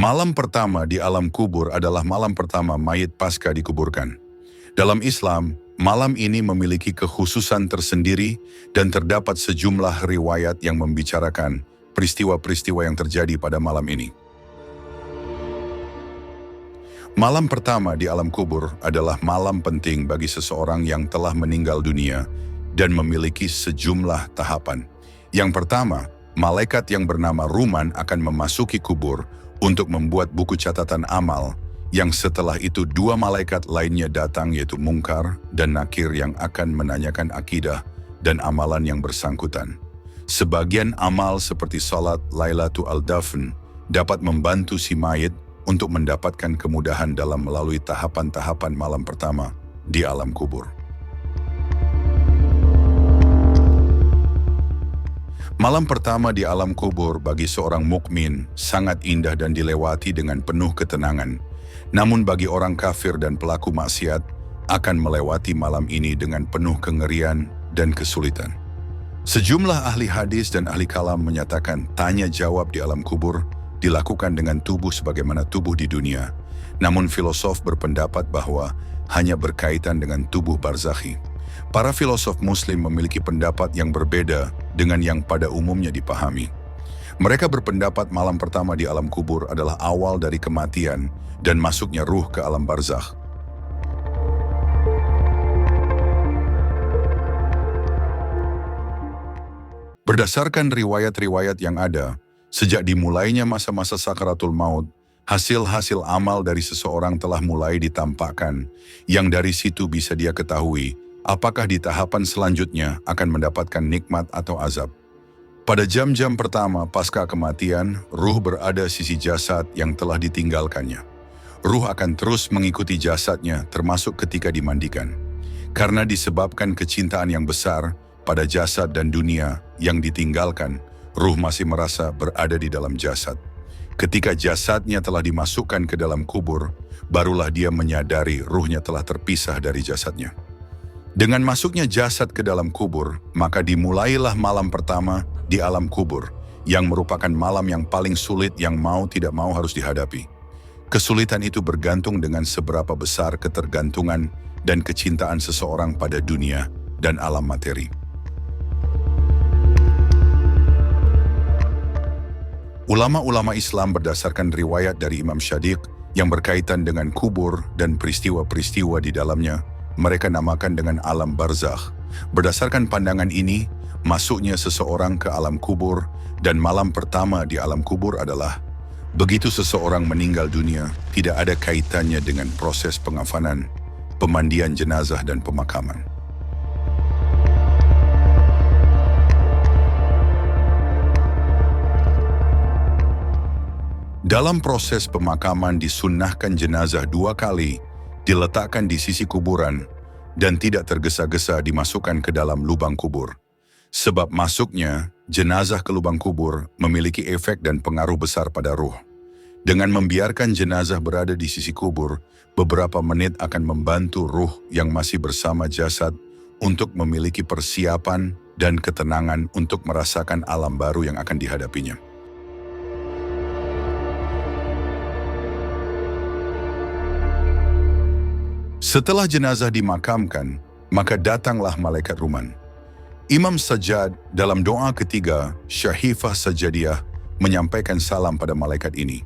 Malam pertama di alam kubur adalah malam pertama mayit pasca dikuburkan. Dalam Islam, malam ini memiliki kekhususan tersendiri dan terdapat sejumlah riwayat yang membicarakan peristiwa-peristiwa yang terjadi pada malam ini. Malam pertama di alam kubur adalah malam penting bagi seseorang yang telah meninggal dunia dan memiliki sejumlah tahapan. Yang pertama, malaikat yang bernama Ruman akan memasuki kubur untuk membuat buku catatan amal, yang setelah itu dua malaikat lainnya datang yaitu Mungkar dan Nakir yang akan menanyakan akidah dan amalan yang bersangkutan. Sebagian amal seperti salat Lailatul Dafn dapat membantu si mayit untuk mendapatkan kemudahan dalam melalui tahapan-tahapan malam pertama di alam kubur. Malam pertama di alam kubur bagi seorang mukmin sangat indah dan dilewati dengan penuh ketenangan. Namun bagi orang kafir dan pelaku maksiat akan melewati malam ini dengan penuh kengerian dan kesulitan. Sejumlah ahli hadis dan ahli kalam menyatakan tanya jawab di alam kubur dilakukan dengan tubuh sebagaimana tubuh di dunia. Namun filosof berpendapat bahwa hanya berkaitan dengan tubuh barzakhi. Para filosof muslim memiliki pendapat yang berbeda dengan yang pada umumnya dipahami. Mereka berpendapat malam pertama di alam kubur adalah awal dari kematian dan masuknya ruh ke alam barzakh. Berdasarkan riwayat-riwayat yang ada, sejak dimulainya masa-masa sakaratul maut, hasil-hasil amal dari seseorang telah mulai ditampakkan, yang dari situ bisa dia ketahui apakah di tahapan selanjutnya akan mendapatkan nikmat atau azab. Pada jam-jam pertama pasca kematian, ruh berada sisi jasad yang telah ditinggalkannya. Ruh akan terus mengikuti jasadnya termasuk ketika dimandikan. Karena disebabkan kecintaan yang besar pada jasad dan dunia yang ditinggalkan, ruh masih merasa berada di dalam jasad. Ketika jasadnya telah dimasukkan ke dalam kubur, barulah dia menyadari ruhnya telah terpisah dari jasadnya. Dengan masuknya jasad ke dalam kubur, maka dimulailah malam pertama di alam kubur, yang merupakan malam yang paling sulit yang mau tidak mau harus dihadapi. Kesulitan itu bergantung dengan seberapa besar ketergantungan dan kecintaan seseorang pada dunia dan alam materi. Ulama-ulama Islam berdasarkan riwayat dari Imam Syadiq yang berkaitan dengan kubur dan peristiwa-peristiwa di dalamnya, mereka namakan dengan alam barzakh. Berdasarkan pandangan ini, masuknya seseorang ke alam kubur dan malam pertama di alam kubur adalah begitu seseorang meninggal dunia, tidak ada kaitannya dengan proses pengafanan, pemandian jenazah dan pemakaman. Dalam proses pemakaman disunnahkan jenazah 2 kali, diletakkan di sisi kuburan, dan tidak tergesa-gesa dimasukkan ke dalam lubang kubur. Sebab masuknya jenazah ke lubang kubur memiliki efek dan pengaruh besar pada ruh. Dengan membiarkan jenazah berada di sisi kubur, beberapa menit akan membantu ruh yang masih bersama jasad untuk memiliki persiapan dan ketenangan untuk merasakan alam baru yang akan dihadapinya. Setelah jenazah dimakamkan, maka datanglah malaikat Ruman. Imam Sajjad dalam doa ketiga Syahifah Sajadiyah menyampaikan salam pada malaikat ini.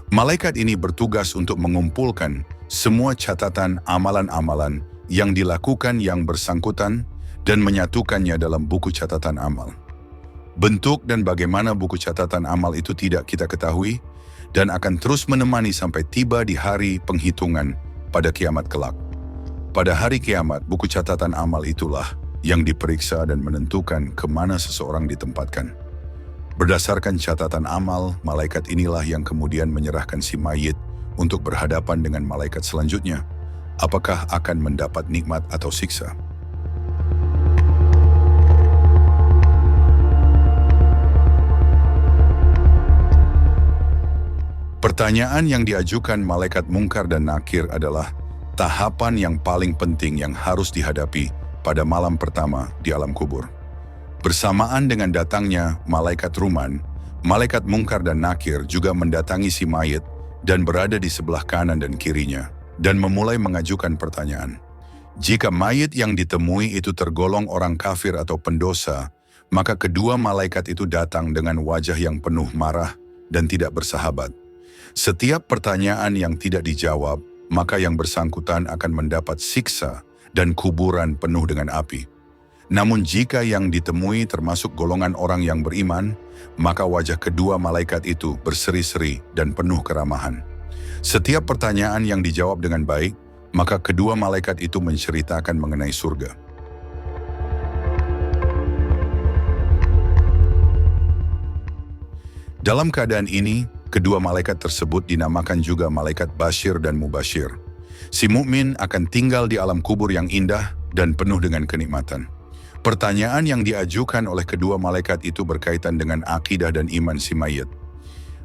Malaikat ini bertugas untuk mengumpulkan semua catatan amalan-amalan yang dilakukan yang bersangkutan dan menyatukannya dalam buku catatan amal. Bentuk dan bagaimana buku catatan amal itu tidak kita ketahui dan akan terus menemani sampai tiba di hari penghitungan pada kiamat kelak. Pada hari kiamat, buku catatan amal itulah yang diperiksa dan menentukan kemana seseorang ditempatkan. Berdasarkan catatan amal, malaikat inilah yang kemudian menyerahkan si mayit untuk berhadapan dengan malaikat selanjutnya. Apakah akan mendapat nikmat atau siksa? Pertanyaan yang diajukan malaikat Mungkar dan Nakir adalah tahapan yang paling penting yang harus dihadapi pada malam pertama di alam kubur. Bersamaan dengan datangnya malaikat Ruman, Malaikat Mungkar dan Nakir juga mendatangi si mayit dan berada di sebelah kanan dan kirinya dan memulai mengajukan pertanyaan. Jika mayit yang ditemui itu tergolong orang kafir atau pendosa, maka kedua malaikat itu datang dengan wajah yang penuh marah dan tidak bersahabat. Setiap pertanyaan yang tidak dijawab, maka yang bersangkutan akan mendapat siksa dan kuburan penuh dengan api. Namun jika yang ditemui termasuk golongan orang yang beriman, maka wajah kedua malaikat itu berseri-seri dan penuh keramahan. Setiap pertanyaan yang dijawab dengan baik, maka kedua malaikat itu menceritakan mengenai surga. Dalam keadaan ini, kedua malaikat tersebut dinamakan juga malaikat Bashir dan Mubashir. Si mukmin akan tinggal di alam kubur yang indah dan penuh dengan kenikmatan. Pertanyaan yang diajukan oleh kedua malaikat itu berkaitan dengan akidah dan iman si mayit.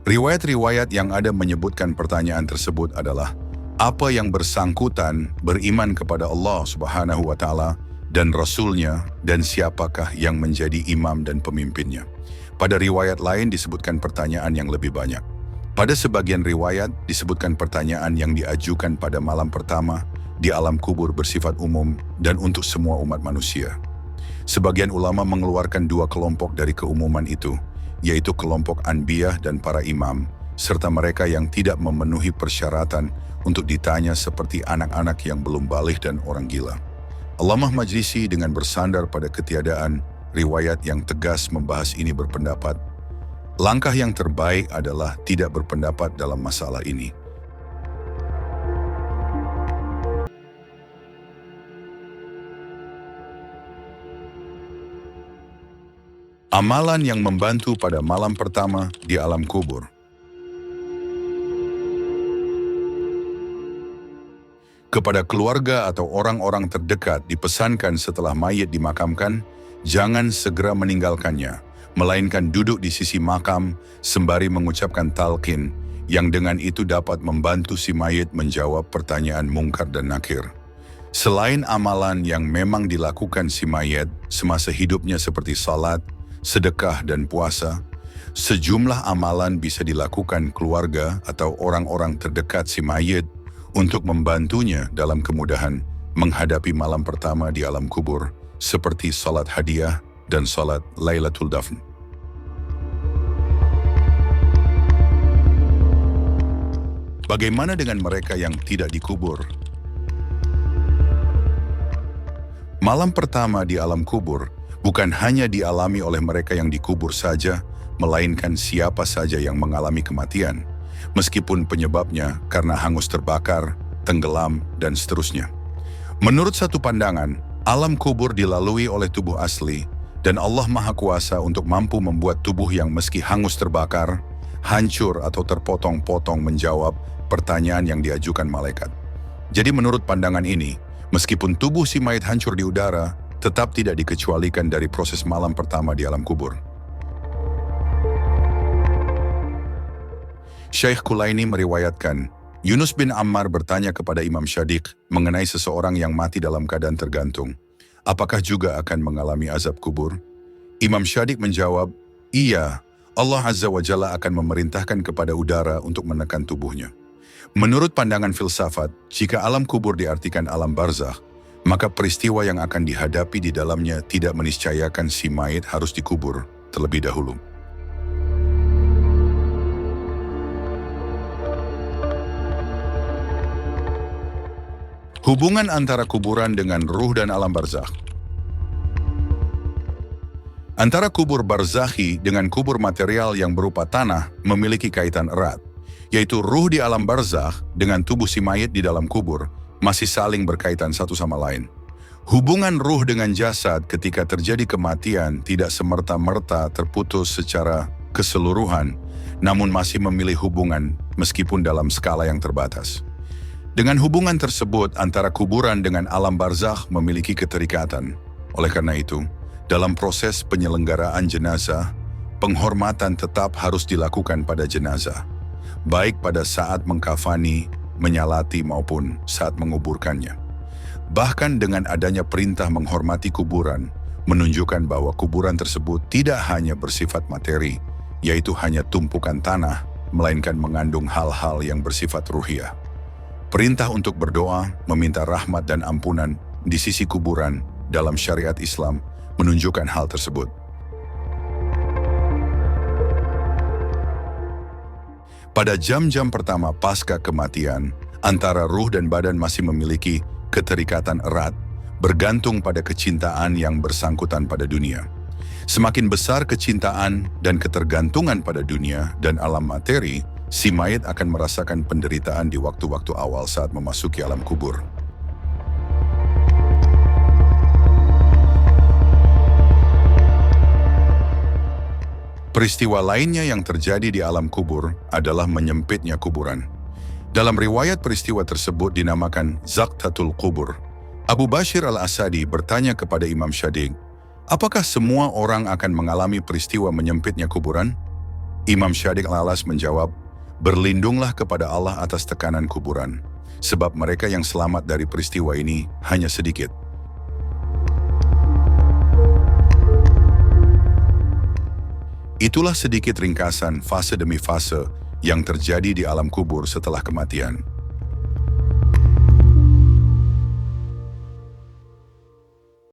Riwayat-riwayat yang ada menyebutkan pertanyaan tersebut adalah, apa yang bersangkutan beriman kepada Allah Subhanahu wa Ta'ala dan Rasul-Nya, dan siapakah yang menjadi imam dan pemimpinnya. Pada riwayat lain disebutkan pertanyaan yang lebih banyak. Pada sebagian riwayat disebutkan pertanyaan yang diajukan pada malam pertama di alam kubur bersifat umum dan untuk semua umat manusia. Sebagian ulama mengeluarkan dua kelompok dari keumuman itu, yaitu kelompok Anbiya dan para imam, serta mereka yang tidak memenuhi persyaratan untuk ditanya seperti anak-anak yang belum balik dan orang gila. Allamah Majlisi dengan bersandar pada ketiadaan riwayat yang tegas membahas ini berpendapat, langkah yang terbaik adalah tidak berpendapat dalam masalah ini. Amalan yang membantu pada malam pertama di alam kubur. Kepada keluarga atau orang-orang terdekat dipesankan setelah mayit dimakamkan, jangan segera meninggalkannya, melainkan duduk di sisi makam sembari mengucapkan talqin, yang dengan itu dapat membantu si mayit menjawab pertanyaan Mungkar dan Nakir. Selain amalan yang memang dilakukan si mayit semasa hidupnya seperti salat, sedekah dan puasa, sejumlah amalan bisa dilakukan keluarga atau orang-orang terdekat si mayit untuk membantunya dalam kemudahan menghadapi malam pertama di alam kubur, seperti salat hadiah dan salat Lailatul Dafn. Bagaimana dengan mereka yang tidak dikubur? Malam pertama di alam kubur bukan hanya dialami oleh mereka yang dikubur saja, melainkan siapa saja yang mengalami kematian, meskipun penyebabnya karena hangus terbakar, tenggelam, dan seterusnya. Menurut satu pandangan, alam kubur dilalui oleh tubuh asli, dan Allah Maha Kuasa untuk mampu membuat tubuh yang meski hangus terbakar, hancur atau terpotong-potong menjawab pertanyaan yang diajukan malaikat. Jadi menurut pandangan ini, meskipun tubuh si mayit hancur di udara, tetap tidak dikecualikan dari proses malam pertama di alam kubur. Syekh Kulaini meriwayatkan, Yunus bin Ammar bertanya kepada Imam Syadiq mengenai seseorang yang mati dalam keadaan tergantung. Apakah juga akan mengalami azab kubur? Imam Syadiq menjawab, iya, Allah Azza wa Jalla akan memerintahkan kepada udara untuk menekan tubuhnya. Menurut pandangan filsafat, jika alam kubur diartikan alam barzakh, maka peristiwa yang akan dihadapi di dalamnya tidak meniscayakan si mayit harus dikubur terlebih dahulu. Hubungan antara kuburan dengan ruh dan alam barzakh. Antara kubur barzakhi dengan kubur material yang berupa tanah memiliki kaitan erat, yaitu ruh di alam barzakh dengan tubuh si mayit di dalam kubur masih saling berkaitan satu sama lain. Hubungan ruh dengan jasad ketika terjadi kematian tidak semerta-merta terputus secara keseluruhan, namun masih memilih hubungan meskipun dalam skala yang terbatas. Dengan hubungan tersebut antara kuburan dengan alam barzakh memiliki keterikatan. Oleh karena itu, dalam proses penyelenggaraan jenazah, penghormatan tetap harus dilakukan pada jenazah, baik pada saat mengkafani, menyalati maupun saat menguburkannya. Bahkan dengan adanya perintah menghormati kuburan, menunjukkan bahwa kuburan tersebut tidak hanya bersifat materi, yaitu hanya tumpukan tanah, melainkan mengandung hal-hal yang bersifat ruhiyah. Perintah untuk berdoa, meminta rahmat dan ampunan di sisi kuburan dalam syariat Islam menunjukkan hal tersebut. Pada jam-jam pertama pasca kematian, antara ruh dan badan masih memiliki keterikatan erat, bergantung pada kecintaan yang bersangkutan pada dunia. Semakin besar kecintaan dan ketergantungan pada dunia dan alam materi, si mayit akan merasakan penderitaan di waktu-waktu awal saat memasuki alam kubur. Peristiwa lainnya yang terjadi di alam kubur adalah menyempitnya kuburan. Dalam riwayat peristiwa tersebut dinamakan Zaqtatul Qubur. Abu Bashir al-Asadi bertanya kepada Imam Syadiq, apakah semua orang akan mengalami peristiwa menyempitnya kuburan? Imam Syadiq al-Alas menjawab, berlindunglah kepada Allah atas tekanan kuburan, sebab mereka yang selamat dari peristiwa ini hanya sedikit. Itulah sedikit ringkasan fase demi fase yang terjadi di alam kubur setelah kematian.